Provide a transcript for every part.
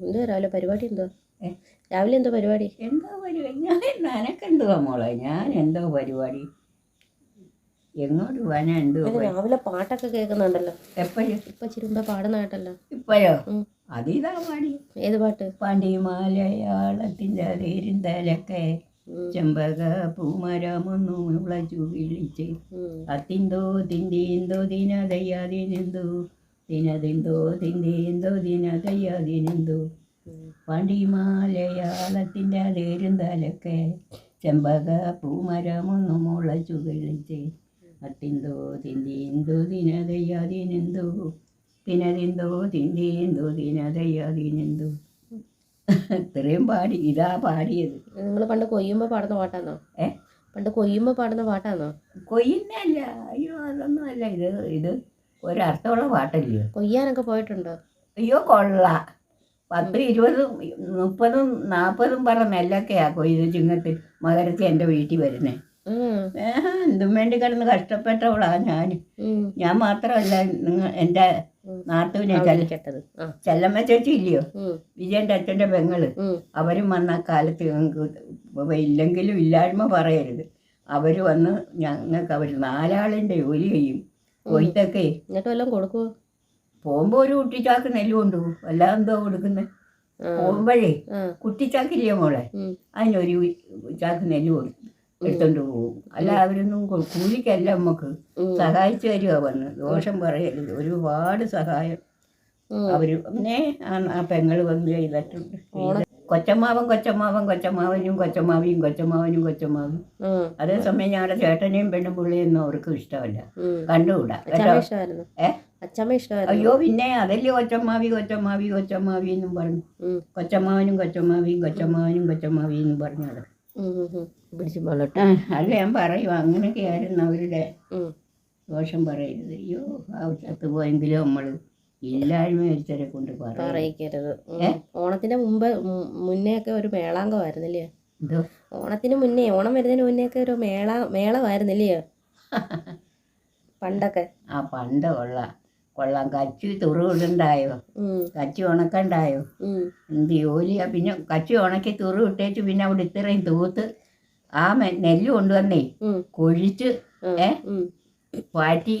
എന്തോ രാവിലെ പരിപാടി എന്തോ? രാവിലെ എന്തോ പരിപാടി? എന്തോ പരിപാടി എനക്കെന്തുവാ മോളെ, ഞാൻ എന്തോ പരിപാടി എങ്ങോട്ട് പോകാനാ? എന്തോ രാവിലെ പാട്ടൊക്കെ കേൾക്കുന്നുണ്ടല്ലോ. എപ്പോഴും ഇപ്പൊ ചിരുമ്പ പാടുന്ന കേട്ടല്ലോ. ഇപ്പോഴോ? അതിതാ പാടി. ഏത് പാട്ട്? പണ്ടിമാലയാളത്തിൻ്റെ തേരിന്തലൊക്കെ ചെമ്പക പൂമരമൊന്നു മുളച്ചു വിളിച്ച് അത്തിന്തോ തിന്തീന്തോ ദിനതയ്യാതിനെന്തോ ദിനതിന്തോ തിന്തീന്തോ ദിനതയ്യാതിനെന്തോ പണ്ടിമാലയാളത്തിൻ്റെ തേരിന്തലൊക്കെ ചെമ്പക പൂമരമൊന്നു മുളച്ചു വിളിച്ച് അത്തിന്തോ തിന്തീന്തോ ദിനതയ്യാതിനെന്തോ ദിനതിന്തോ തിന്തീന്തോ ദിനതയ്യാതിനെന്തോ. ഇത്രയും പാടി. ഇതാ പാടിയത്. നിങ്ങൾ പണ്ട് കൊയ്യുമ്പോൾ പാടുന്ന പാട്ടാണോ? പണ്ട് കൊയ്യുമ്പോൾ പാടുന്ന പാട്ടാണോ? കൊയ്യുന്നല്ല, അയ്യോ അതൊന്നും അല്ല. ഇത് ഒരർത്ഥമുള്ള പാട്ടല്ലയോ. കൊയ്യാനൊക്കെ പോയിട്ടുണ്ടോ? അയ്യോ കൊള്ളാം. 10, 20, 30, 40 പറ നെല്ലൊക്കെയാ കൊയ്ത് ചിങ്ങത്തിൽ മകരത്തിൽ എൻ്റെ വീട്ടിൽ വരുന്നേ. എന്തും വേണ്ടി കിടന്ന് കഷ്ടപ്പെട്ടവളാ ഞാൻ മാത്രമല്ല. എൻ്റെ നാട്ടുവിനെ ചെല്ലമ്മ ചേച്ചി ഇല്ലയോ, വിജയൻ്റെ അച്ഛൻ്റെ പെങ്ങള്, അവരും വന്ന കാലത്ത് ഞങ്ങൾക്ക് ഇല്ലെങ്കിലും ഇല്ലായ്മ പറയരുത്. അവർ വന്ന് ഞങ്ങൾക്ക് അവർ 4 ആളിൻ്റെ ജോലി ചെയ്യും. കൊയ്ത്തൊക്കെ കൊടുക്കുവോ? പോകുമ്പോൾ ഒരു കുട്ടിച്ചാക്ക് നെല്ല് കൊണ്ടുപോകും. അല്ലാതെ എന്തോ കൊടുക്കുന്നത്? പോകുമ്പോഴേ കുട്ടിച്ചാക്കില്ലേ മോളെ, അതിനൊരു ചാക്ക് നെല്ല് കൊടുക്കും, എടുത്തോണ്ട് പോകും. അല്ല അവരൊന്നും കൂലിക്കല്ല, നമുക്ക് സഹായിച്ചു തരുക വന്ന്. ദോഷം പറയരുത്. ഒരുപാട് സഹായം അവര് പിന്നെ ആ പെങ്ങള് വന്ന് ചെയ്തിട്ടുണ്ട്. കൊച്ചമ്മാവനും കൊച്ചമ്മാവനും. അതേസമയം ഞങ്ങളുടെ ചേട്ടനെയും പെണ്ണും പുള്ളിയൊന്നും അവർക്കും ഇഷ്ടമല്ല, കണ്ടുകൂടാ. അയ്യോ പിന്നെ അതല്ലേ കൊച്ചമ്മാവി എന്നും പറഞ്ഞു. കൊച്ചമ്മാവനും എന്നും പറഞ്ഞു അത് അല്ല ഞാൻ പറയും. അങ്ങനെയൊക്കെ ആയിരുന്നു അവരുടെ ദോഷം പറയരുത്. അയ്യോ ആ ചത്ത് പോയെങ്കിലും നമ്മള് ഇല്ലായ്മ ഒരുത്തരെ കൊണ്ട് പറയിക്കരുത്. ഓണത്തിന് മുന്നേ ഒക്കെ ഒരു മേളാങ്കമായിരുന്നില്ലേ? എന്തോ ഓണത്തിന് മുന്നേ, ഓണം വരുന്നതിന് മുന്നേ ഒക്കെ ഒരു മേളമായിരുന്നില്ലേ പണ്ടൊക്കെ? ആ പണ്ട് കൊള്ളാം. കച്ചി തുറുവിടണ്ടായോ? കച്ചി ഉണക്കണ്ടായോ? എന്ത് ജോലിയാ. പിന്നെ കച്ചി ഉണക്കി തുറു ഇട്ടേച്ച് പിന്നെ അവിടെ ഇത്രയും തൂത്ത് ആ നെല്ല് കൊണ്ടുവന്നേ കൊഴിച്ച് പാറ്റി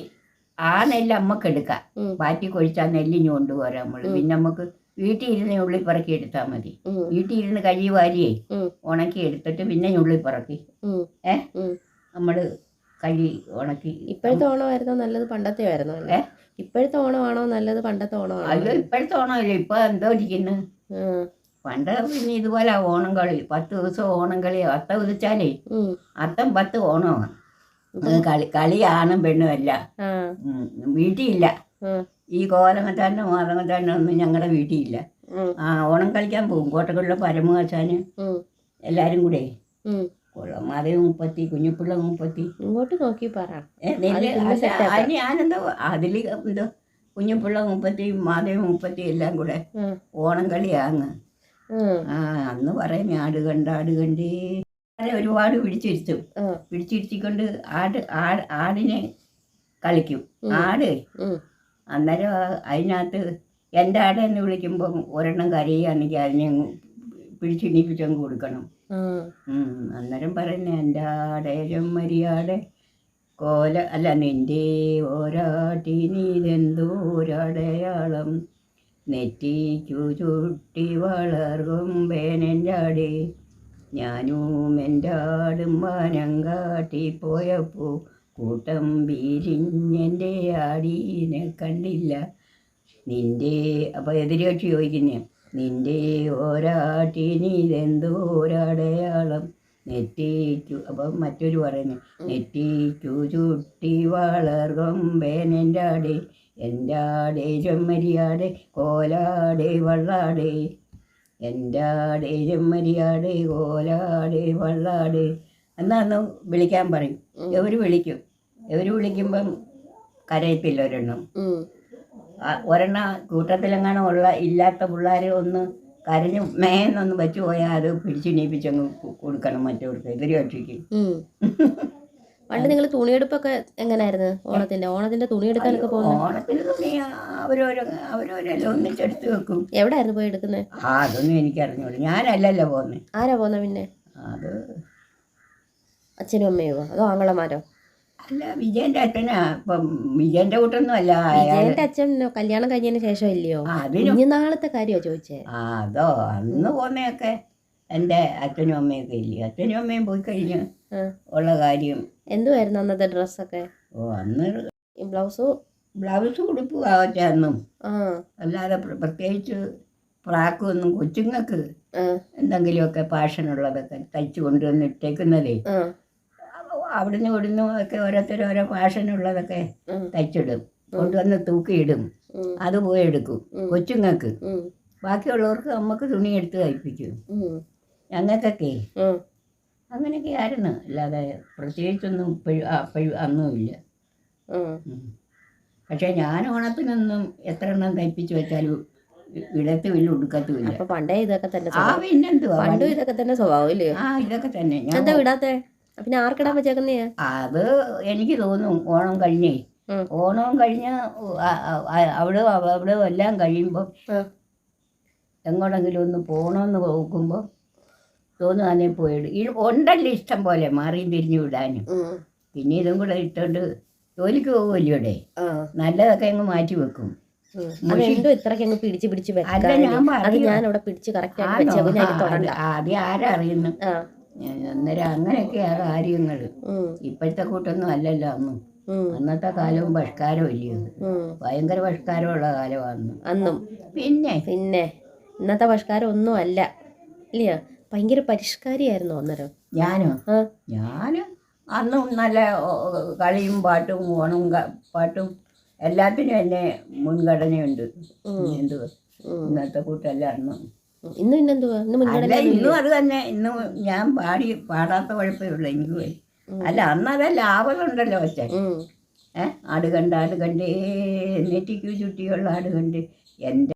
ആ നെല്ല് അമ്മക്ക് എടുക്കാം. പാറ്റി കൊഴിച്ച് ആ നെല്ലിഞ്ഞ് കൊണ്ടുപോരാ നമ്മള്. പിന്നെ നമുക്ക് വീട്ടിൽ ഇരുന്ന് ഉള്ളി പറക്കി എടുത്താൽ മതി. വീട്ടിൽ ഇരുന്ന് കഴി വാരിയേ ഉണക്കി എടുത്തിട്ട് പിന്നെ ഉള്ളി പറക്കി നമ്മള് കഴി ഉണക്കി. ഇപ്പോഴത്തെ ഓണമായിരുന്നോ നല്ലത്, പണ്ടത്തെ ആയിരുന്നോ? ഇപ്പോഴത്തെ ഓണമാണോ നല്ലത്, പണ്ടത്തെ ഓണമാണോ? അയ്യോ ഇപ്പോഴത്തെ ഓണമല്ലേ. ഇപ്പൊ എന്തോ ഇരിക്കുന്നു. പണ്ട് പിന്നെ ഇതുപോലെ ഓണം കളി 10 ദിവസം ഓണം കളിയാ. അത്തം ഉദിച്ചാലേ അത്തം 10 ഓണമാണ്. കളിയാണ് പെണ്ണുമല്ല. വീട്ടിലില്ല. ഈ കോലമച്ചാനും മാതമച്ചാനും ഒന്നും ഞങ്ങളുടെ വീട്ടിലില്ല. ഓണം കളിക്കാൻ പോകും. കോട്ടക്കുള്ള പരമവശാന് എല്ലാരും കൂടെ മാധവ 30, കുഞ്ഞിപ്പിള്ള 30. ഇങ്ങോട്ട് നോക്കി പറ. ഞാനെന്തോ അതില് എന്തോ കുഞ്ഞിപ്പിള്ള 30, മാധവ 30 എല്ലാം കൂടെ ഓണം കളിയാങ്ങ്. അന്ന് പറയും ആട് കണ്ടേ ഒരുപാട് പിടിച്ചിരുത്തിക്കൊണ്ട് ആടിനെ കളിക്കും. അന്നേരം അതിനകത്ത് എൻ്റെ ആടെന്ന് വിളിക്കുമ്പം ഒരെണ്ണം കരയുകയാണെങ്കിൽ അതിനെ പിടിച്ചിണിപ്പിച്ചങ്ങ് കൊടുക്കണം. അന്നേരം പറയുന്നേ എൻ്റെ ആടെ ചെമ്മരിയാടെ കോല അല്ല നിൻ്റെ ഓരാട്ടി നീതെന്തോരടയാളം നെറ്റിക്കു ചുട്ടി വളർകും വേനൻ്റാടെ ഞാനും എൻ്റെ ആടും മാനം കാട്ടി പോയപ്പോ കൂട്ടം വീരിഞ്ഞെൻ്റെ ആടീനെ കണ്ടില്ല നിൻ്റെ. അപ്പോൾ എതിരേക്ഷി ചോദിക്കുന്നേ നിൻ്റെ ഓരാട്ടി നീതെന്തോരടയാളം നെറ്റിക്കു. അപ്പം മറ്റൊരു പറയുന്നു നെറ്റിക്കു ചുട്ടി വളർകും വേനൻ്റാടെ എൻ്റെ ആടെ ചെമ്മരിയാടെ കോലാടെ വള്ളാടെ എൻ്റെ ആടെ ചെമ്മരിയാടെ കോലാടെ വള്ളാടെ എന്നാന്ന് വിളിക്കാൻ പറയും. എവര് വിളിക്കുമ്പം കരയത്തില്ല ഒരെണ്ണം കൂട്ടത്തിലെങ്ങാനും ഇല്ലാത്ത പിള്ളേർ ഒന്ന് കരഞ്ഞ് മേന്നൊന്ന് വെച്ച് പോയാൽ അത് പിടിച്ചിണീപ്പിച്ചങ്ങ് കൊടുക്കണം മറ്റവർക്ക്, എതിര് കക്ഷിക്ക്. പണ്ട് നിങ്ങൾ തുണിയെടുപ്പൊക്കെ എങ്ങനെയായിരുന്നു ഓണത്തിന്റെ തുണിയെടുക്കാനൊക്കെ പോകുന്നത്? ഓണത്തിന് തുണി അവരോരെല്ലാം ഒന്നിച്ചെടുത്ത് വെക്കും. എവിടെയായിരുന്നു പോയി എടുക്കുന്നത്? അതൊന്നും എനിക്കറിഞ്ഞൂട, ഞാനല്ലല്ലോ പോന്നെ. ആരാ പോന്നെ പിന്നെ? അത് അച്ഛനും അമ്മയോ അതോ ആങ്ങളമാരോ? അല്ല, വിജയന്റെ അച്ഛനാ. ഇപ്പം വിജയന്റെ കൂട്ടൊന്നും അല്ല. വിജയന്റെ അച്ഛൻ കല്യാണം കഴിഞ്ഞതിന് ശേഷം ഇല്ലയോ? കുഞ്ഞുനാളത്തെ കാര്യമോ ചോദിച്ചേ? അതോ അന്ന് പോന്നയൊക്കെ എൻ്റെ അച്ഛനും അമ്മയൊക്കെ ഇല്ലേ. അച്ഛനും അമ്മയും പോയി കഴിഞ്ഞ് ഉള്ള കാര്യം. എന്തുവായിരുന്നു അന്നത്തെ ഡ്രസ്സൊക്കെ? അന്ന് ബ്ലൗസ് ഉടുപ്പ് അന്നും അല്ലാതെ പ്രത്യേകിച്ച് ഫ്രാക്കൊന്നും കൊച്ചുങ്ങൾക്ക് എന്തെങ്കിലുമൊക്കെ ഫാഷനുള്ളതൊക്കെ തയ്ച്ചു കൊണ്ടുവന്ന് ഇട്ടേക്കുന്നതേ. അവിടുന്ന് ഇവിടുന്ന് ഒക്കെ ഓരോരുത്തരും ഓരോ ഫാഷനുള്ളതൊക്കെ തയ്ച്ചിടും, കൊണ്ടുവന്ന് തൂക്കിയിടും. അത് പോയി എടുക്കും കൊച്ചുങ്ങൾക്ക്. ബാക്കിയുള്ളവർക്ക് നമുക്ക് തുണി എടുത്ത് തയ്പ്പിക്കും. ഞങ്ങൾക്കൊക്കെ അങ്ങനെയൊക്കെ ആയിരുന്നു. അല്ലാതെ പ്രത്യേകിച്ചൊന്നും അപ്പോഴും അന്നുമില്ല. പക്ഷെ ഞാൻ ഓണത്തിനൊന്നും എത്ര എണ്ണം തയ്പ്പിച്ച് വെച്ചാലും ഇടത്തുമില്ല ഉടുക്കത്തുമില്ല. പണ്ടേ ഇതൊക്കെ തന്നെ പിന്നെന്തുവാ, പണ്ടും ഇതൊക്കെ തന്നെ സ്വഭാവം ഇല്ലേ? ഇതൊക്കെ തന്നെ. എന്താ വിടാത്തെ? പിന്നെ ആർക്കിടാൻ വെച്ചേക്കുന്നേ? അത് എനിക്ക് തോന്നും ഓണം കഴിഞ്ഞേ, ഓണവും കഴിഞ്ഞ് അവിടെ എല്ലാം കഴിയുമ്പോൾ എങ്ങോട്ടെങ്കിലും ഒന്ന് പോകണമെന്ന് നോക്കുമ്പോൾ തോന്നും അതിനെ പോയിടും. ഉണ്ടല്ലോ ഇഷ്ടം പോലെ മാറിയും തിരിഞ്ഞു വിടാനും. പിന്നെ ഇതും കൂടെ ഇട്ടോണ്ട് ജോലിക്ക് പോകുമല്ലോ ഇവിടെ. നല്ലതൊക്കെ അങ്ങ് മാറ്റി വെക്കും. ആദ്യം ആരാ അറിയുന്നു. അന്നേരം അങ്ങനെയൊക്കെയാ കാര്യങ്ങൾ. ഇപ്പോഴത്തെ കൂട്ടൊന്നും അല്ലല്ലോ അന്നും. അന്നത്തെ കാലവും പരിഷ്കാരം ഇല്ലയോ, ഭയങ്കര പരിഷ്കാരമുള്ള കാലമാണ് അന്നും. പിന്നെ ഇന്നത്തെ പരിഷ്കാരം ഒന്നും അല്ല ഇല്ലയോ? ഭയങ്കര പരിഷ്കാരിയായിരുന്നു അന്നേരം. ഞാന് അന്നും നല്ല കളിയും പാട്ടും ഓണവും പാട്ടും എല്ലാത്തിനും എന്നെ മുൻഗണനയുണ്ട്. എന്തുവാ ഇന്നത്തെ കൂട്ടല്ല അന്നും. ഇന്നും അത് തന്നെ. ഇന്നും ഞാൻ പാടാത്ത കുഴപ്പമേ ഉള്ളൂ എനിക്ക്. അല്ല അന്നതല്ല ആവതുണ്ടല്ലോ അച്ഛൻ. ആട് കണ്ടേ നെറ്റിക്കു ചുറ്റിയുള്ള ആട് കണ്ട് എൻ്റെ